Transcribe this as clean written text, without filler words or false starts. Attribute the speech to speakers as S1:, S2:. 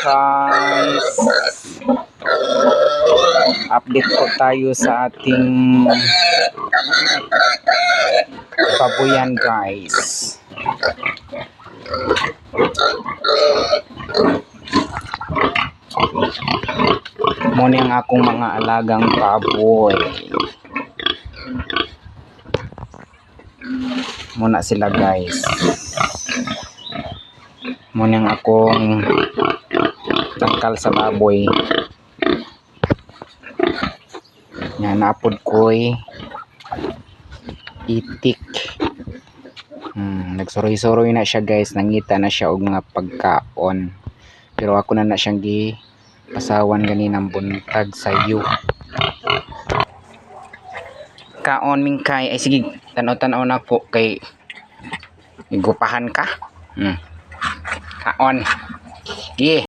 S1: guys, update po tayo sa ating babuyan guys. Muna ang akong mga alagang baboy. Muna sila guys. Muna ang akong tangkal sa baboy. Yan, napod ko'y itik. Nagsuroy-suroy na siya guys. Nangita na siya og mga pagkaon. Pero ako na siyang pasawan ganinang buntag sayo. Kaon mingkay. Ay sige, tanaw-tanaw na ko kay igupahan ka. Kaon. Sige.